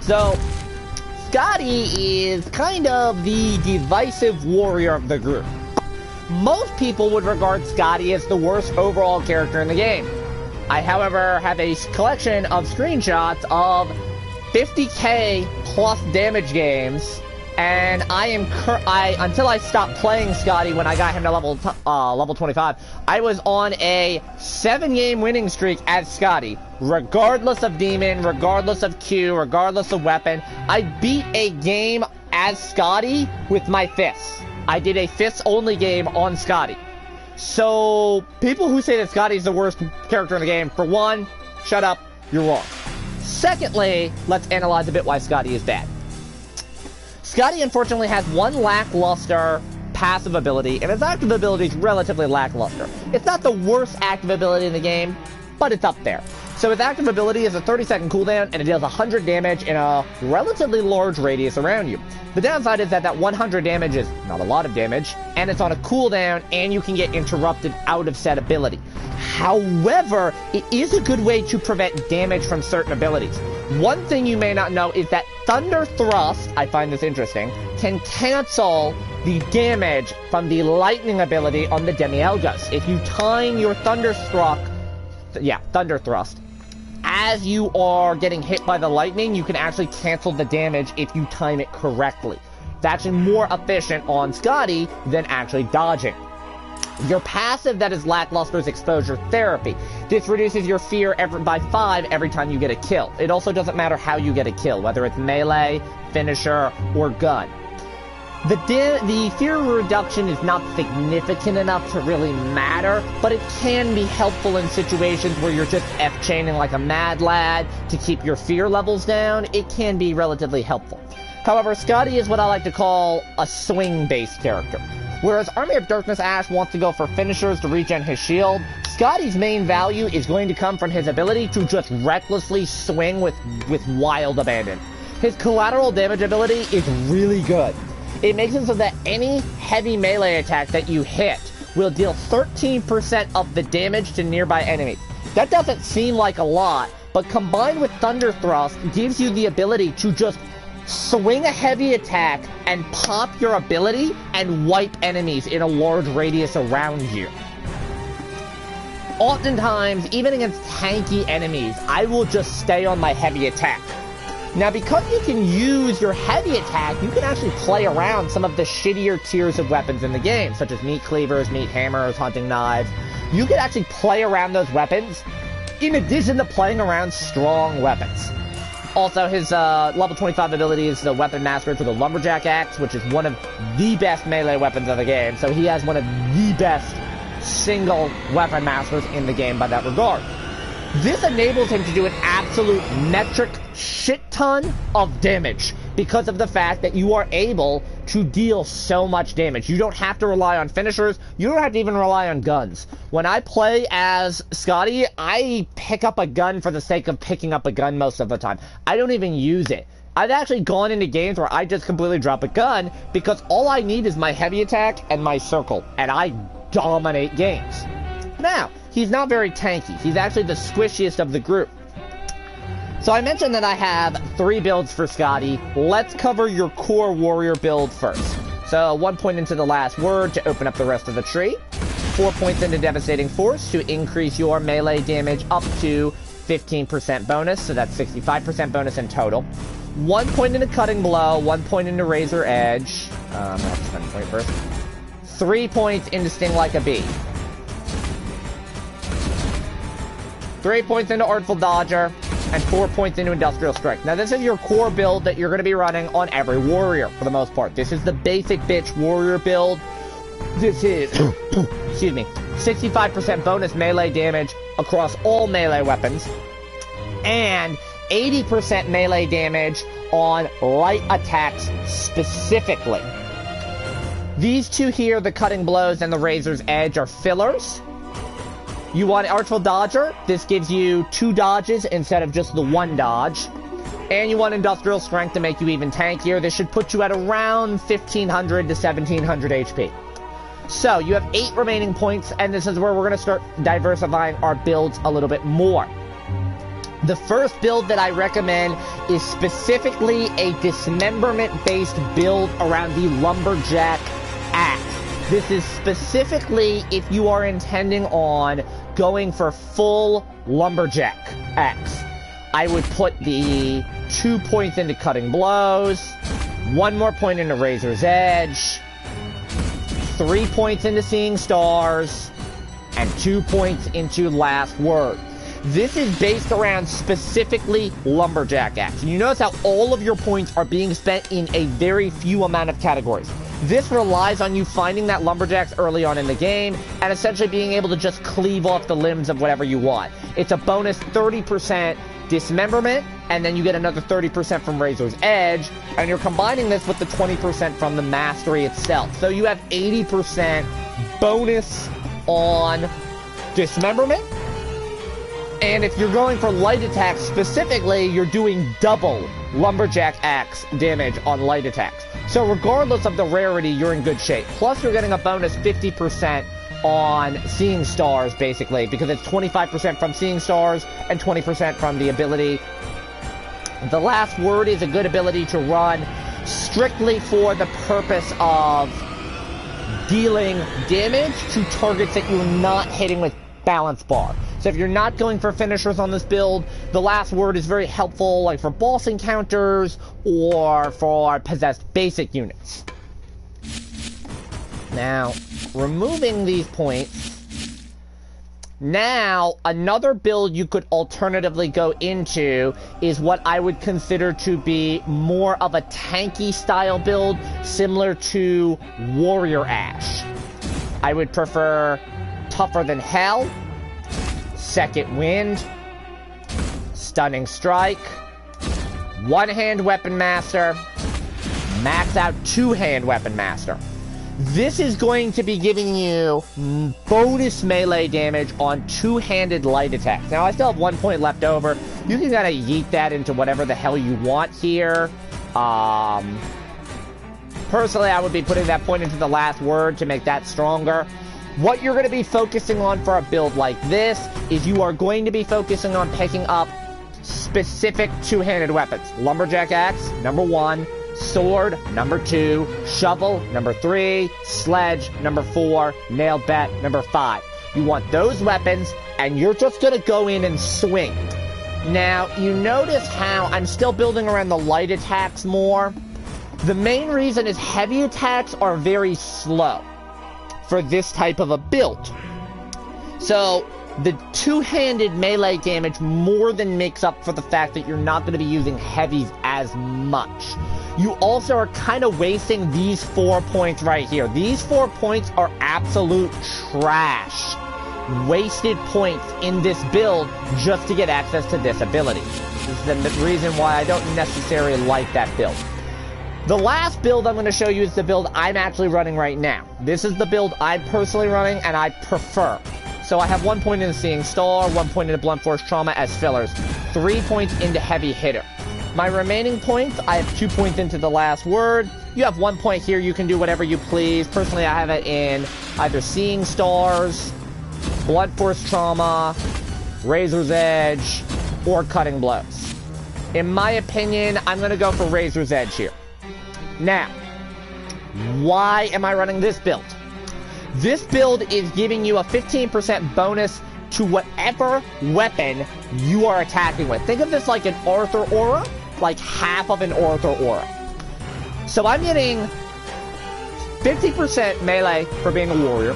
So, Scotty is kind of the divisive warrior of the group. Most people would regard Scotty as the worst overall character in the game. I, however, have a collection of screenshots of 50k plus damage games, and until I stopped playing Scotty when I got him to level 25, I was on a 7-game winning streak as Scotty, regardless of demon, regardless of Q, regardless of weapon. I beat a game as Scotty with my fists. I did a fists-only game on Scotty. So, people who say that Scotty's the worst character in the game, for one, shut up, you're wrong. Secondly, let's analyze a bit why Scotty is bad. Scotty, unfortunately, has one lackluster passive ability, and his active ability is relatively lackluster. It's not the worst active ability in the game, but it's up there. So his active ability is a 30-second cooldown, and it deals 100 damage in a relatively large radius around you. The downside is that 100 damage is not a lot of damage, and it's on a cooldown, and you can get interrupted out of said ability. However, it is a good way to prevent damage from certain abilities. One thing you may not know is that Thunder Thrust, I find this interesting, can cancel the damage from the lightning ability on the Demi-Elgas. If you time your Thunder Thrust, as you are getting hit by the lightning, you can actually cancel the damage if you time it correctly. It's actually more efficient on Scotty than actually dodging. Your passive that is lackluster is Exposure Therapy. This reduces your fear by 5 every time you get a kill. It also doesn't matter how you get a kill, whether it's melee, finisher, or gun. The fear reduction is not significant enough to really matter, but it can be helpful in situations where you're just F-chaining like a mad lad to keep your fear levels down. It can be relatively helpful. However, Scotty is what I like to call a swing-based character. Whereas Army of Darkness Ash wants to go for finishers to regen his shield, Scotty's main value is going to come from his ability to just recklessly swing with wild abandon. His collateral damage ability is really good. It makes it so that any heavy melee attack that you hit will deal 13% of the damage to nearby enemies. That doesn't seem like a lot, but combined with Thunder Thrust gives you the ability to just swing a heavy attack and pop your ability and wipe enemies in a large radius around you. Oftentimes, even against tanky enemies, I will just stay on my heavy attack. Now, because you can use your heavy attack, you can actually play around some of the shittier tiers of weapons in the game, such as meat cleavers, meat hammers, hunting knives. You can actually play around those weapons, in addition to playing around strong weapons. Also, his level 25 ability is the Weapon Master for the Lumberjack Axe, which is one of the best melee weapons of the game, so he has one of the best single weapon masters in the game by that regard. This enables him to do an absolute metric shit ton of damage because of the fact that you are able to deal so much damage. You don't have to rely on finishers. You don't have to even rely on guns. When I play as Scotty, I pick up a gun for the sake of picking up a gun most of the time. I don't even use it. I've actually gone into games where I just completely drop a gun because all I need is my heavy attack and my circle, and I dominate games. Now, he's not very tanky. He's actually the squishiest of the group. So I mentioned that I have 3 builds for Scotty. Let's cover your core warrior build first. So 1 point into the last word to open up the rest of the tree. 4 points into Devastating Force to increase your melee damage up to 15% bonus. So that's 65% bonus in total. 1 point into Cutting Blow. 1 point into Razor Edge. I'm going to have to spend a point first. 3 points into Sting Like a Bee. 3 points into Artful Dodger, and 4 points into Industrial Strike. Now, this is your core build that you're going to be running on every warrior, for the most part. This is the basic bitch warrior build. This is, excuse me, 65% bonus melee damage across all melee weapons, and 80% melee damage on light attacks specifically. These two here, the Cutting Blows and the Razor's Edge, are fillers. You want Artful Dodger, this gives you 2 dodges instead of just the 1 dodge. And you want Industrial Strength to make you even tankier. This should put you at around 1500 to 1700 HP. So, you have 8 remaining points, and this is where we're going to start diversifying our builds a little bit more. The first build that I recommend is specifically a dismemberment-based build around the Lumberjack Axe. This is specifically if you are intending on going for full Lumberjack Axe. I would put the 2 points into Cutting Blows, 1 more point into Razor's Edge, 3 points into Seeing Stars, and 2 points into Last Word. This is based around specifically Lumberjack Axe. And you notice how all of your points are being spent in a very few amount of categories. This relies on you finding that Lumberjacks early on in the game and essentially being able to just cleave off the limbs of whatever you want. It's a bonus 30% dismemberment, and then you get another 30% from Razor's Edge, and you're combining this with the 20% from the mastery itself. So you have 80% bonus on dismemberment. And if you're going for light attacks specifically, you're doing double Lumberjack Axe damage on light attacks. So regardless of the rarity, you're in good shape. Plus, you're getting a bonus 50% on Seeing Stars, basically, because it's 25% from Seeing Stars and 20% from the ability. The Last Word is a good ability to run strictly for the purpose of dealing damage to targets that you're not hitting with Balance Bar. So if you're not going for finishers on this build, the Last Word is very helpful, like for boss encounters or for possessed basic units. Now, removing these points, now another build you could alternatively go into is what I would consider to be more of a tanky style build, similar to Warrior Ash. I would prefer Tougher Than Hell, Second Wind, Stunning Strike, One-Hand Weapon Master, Max Out Two-Hand Weapon Master. This is going to be giving you bonus melee damage on two-handed light attacks. Now, I still have 1 point left over. You can kind of yeet that into whatever the hell you want here. Personally, I would be putting that point into the Last Word to make that stronger. What you're going to be focusing on for a build like this is you are going to be focusing on picking up specific two-handed weapons. Lumberjack Axe, number 1. Sword, number 2. Shovel, number 3. Sledge, number 4. Nailed bat, number 5. You want those weapons, and you're just going to go in and swing. Now, you notice how I'm still building around the light attacks more. The main reason is heavy attacks are very slow for this type of a build. So, the two-handed melee damage more than makes up for the fact that you're not going to be using heavies as much. You also are kind of wasting these 4 points right here. These 4 points are absolute trash. Wasted points in this build just to get access to this ability. This is the reason why I don't necessarily like that build. The last build I'm going to show you is the build I'm actually running right now. This is the build I'm personally running and I prefer. So I have 1 point into Seeing Star, 1 point into Blunt Force Trauma as fillers, 3 points into Heavy Hitter. My remaining points, I have 2 points into the Last Word. You have 1 point here, you can do whatever you please. Personally, I have it in either Seeing Stars, Blunt Force Trauma, Razor's Edge, or Cutting Blows. In my opinion, I'm going to go for Razor's Edge here. Now, why am I running this build? This build is giving you a 15% bonus to whatever weapon you are attacking with. Think of this like an Arthur aura, like half of an Arthur aura. So I'm getting 50% melee for being a warrior.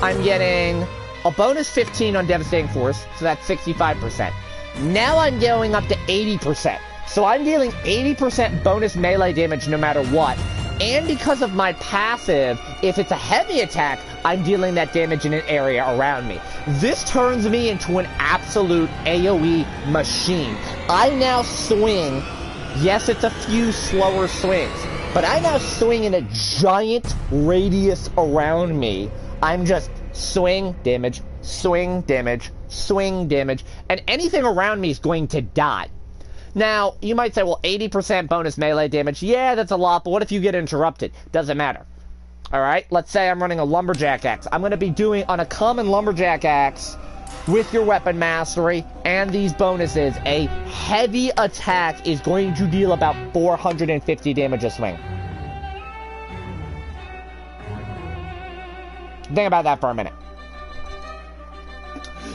I'm getting a bonus 15 on Devastating Force, so that's 65%. Now I'm going up to 80%. So I'm dealing 80% bonus melee damage no matter what. And because of my passive, if it's a heavy attack, I'm dealing that damage in an area around me. This turns me into an absolute AoE machine. I now swing, yes, it's a few slower swings, but I now swing in a giant radius around me. I'm just swing, damage, swing, damage, swing, damage, and anything around me is going to die. Now, you might say, well, 80% bonus melee damage. Yeah, that's a lot, but what if you get interrupted? Doesn't matter. Alright, let's say I'm running a Lumberjack Axe. I'm going to be doing, on a common Lumberjack Axe, with your weapon mastery and these bonuses, a heavy attack is going to deal about 450 damage a swing. Think about that for a minute.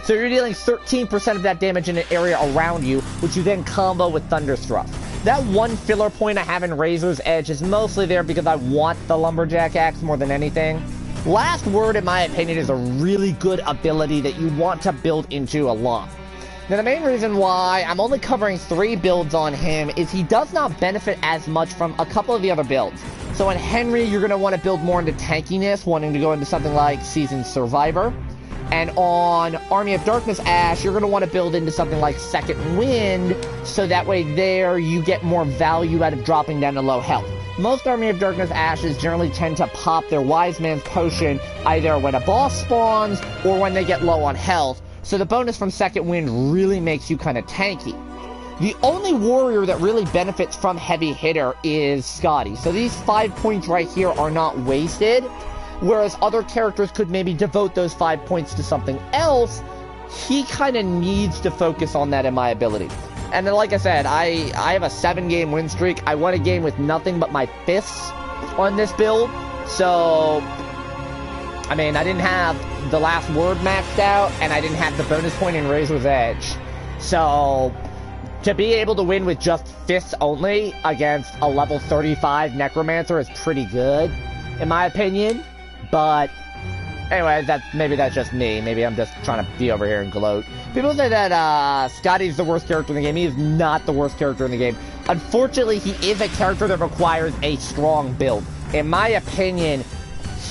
So you're dealing 13% of that damage in an area around you, which you then combo with Thunderstruck. That one filler point I have in Razor's Edge is mostly there because I want the Lumberjack Axe more than anything. Last Word, in my opinion, is a really good ability that you want to build into a lot. Now, the main reason why I'm only covering 3 builds on him is he does not benefit as much from a couple of the other builds. So on Henry, you're going to want to build more into tankiness, wanting to go into something like Seasoned Survivor. And on Army of Darkness Ash, you're going to want to build into something like Second Wind, so that way there you get more value out of dropping down to low health. Most Army of Darkness Ashes generally tend to pop their Wise Man's Potion either when a boss spawns or when they get low on health, so the bonus from Second Wind really makes you kind of tanky. The only warrior that really benefits from Heavy Hitter is Scotty, so these 5 points right here are not wasted. Whereas other characters could maybe devote those 5 points to something else, he kind of needs to focus on that in my ability. And then, like I said, I have a 7-game win streak. I won a game with nothing but my fists on this build. So, I mean, I didn't have the Last Word maxed out, and I didn't have the bonus point in Razor's Edge. So, to be able to win with just fists only against a level 35 Necromancer is pretty good, in my opinion. But, anyway, maybe that's just me. Maybe I'm just trying to be over here and gloat. People say that Scotty's the worst character in the game. He is not the worst character in the game. Unfortunately, he is a character that requires a strong build. In my opinion,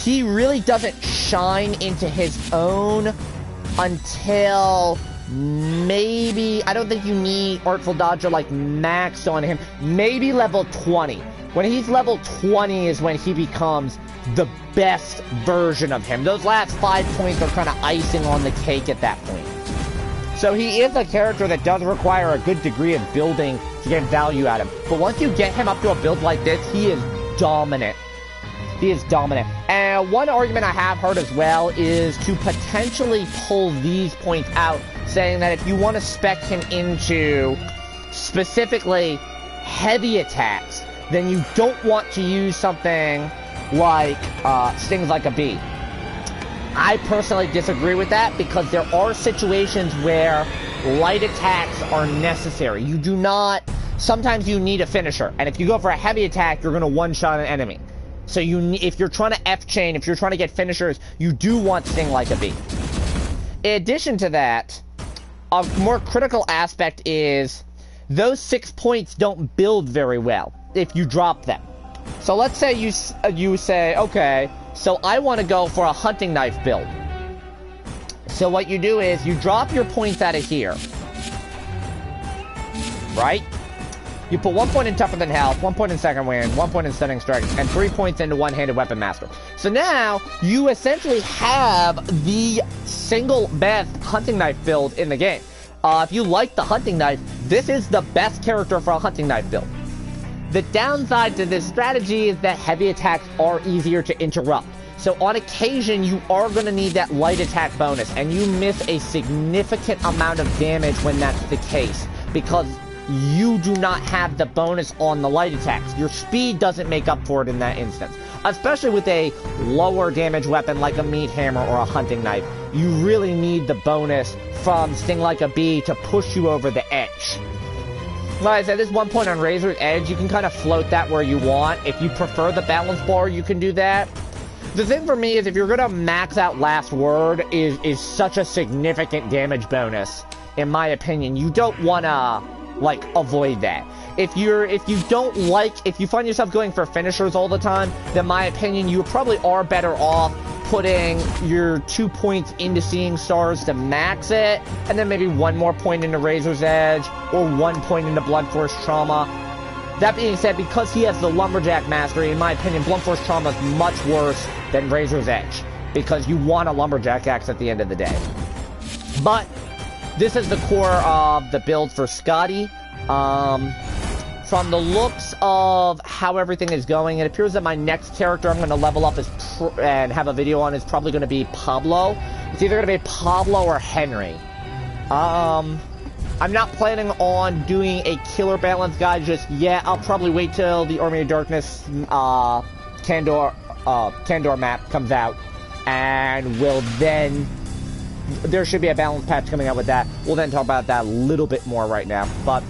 he really doesn't shine into his own until maybe... I don't think you need Artful Dodger like maxed on him. Maybe level 20. When he's level 20 is when he becomes the best version of him. Those last 5 points are kind of icing on the cake at that point. So he is a character that does require a good degree of building to get value out of him. But once you get him up to a build like this, he is dominant. He is dominant. And one argument I have heard as well is to potentially pull these points out, saying that if you want to spec him into specifically heavy attacks, then you don't want to use something like Stings Like a Bee. I personally disagree with that because there are situations where light attacks are necessary. You do not... Sometimes you need a finisher, and if you go for a heavy attack, you're going to one-shot an enemy. So if you're trying to F-chain, if you're trying to get finishers, you do want Sting Like a Bee. In addition to that, a more critical aspect is those 6 points don't build very well if you drop them. So let's say you say, okay, so I want to go for a hunting knife build. So what you do is you drop your points out of here. Right? You put 1 point in Tougher Than Health, 1 point in Second Wind, 1 point in Stunning Strike, and 3 points into One-Handed Weapon Master. So now, you essentially have the single best hunting knife build in the game. If you like the hunting knife, this is the best character for a hunting knife build. The downside to this strategy is that heavy attacks are easier to interrupt. So on occasion, you are going to need that light attack bonus, and you miss a significant amount of damage when that's the case, because you do not have the bonus on the light attacks. Your speed doesn't make up for it in that instance. Especially with a lower damage weapon like a meat hammer or a hunting knife, you really need the bonus from Sting Like a Bee to push you over the edge. Like I said, this 1 point on Razor's Edge, you can kind of float that where you want. If you prefer the balance bar, you can do that. The thing for me is if you're going to max out Last Word is such a significant damage bonus, in my opinion. You don't want to, like, avoid that. If you find yourself going for finishers all the time, then in my opinion, you probably are better off putting your 2 points into Seeing Stars to max it, and then maybe 1 more point into Razor's Edge, or 1 point into Blunt Force Trauma. That being said, because he has the Lumberjack Mastery, in my opinion, Blunt Force Trauma is much worse than Razor's Edge, because you want a Lumberjack Axe at the end of the day. But this is the core of the build for Scotty. from the looks of how everything is going, it appears that my next character I'm going to level up and have a video on is probably going to be Pablo. It's either going to be Pablo or Henry. I'm not planning on doing a killer balance guide just yet. I'll probably wait till the Army of Darkness Kandor map comes out, and we'll then... There should be a balance patch coming out with that. We'll then talk about that a little bit more right now. But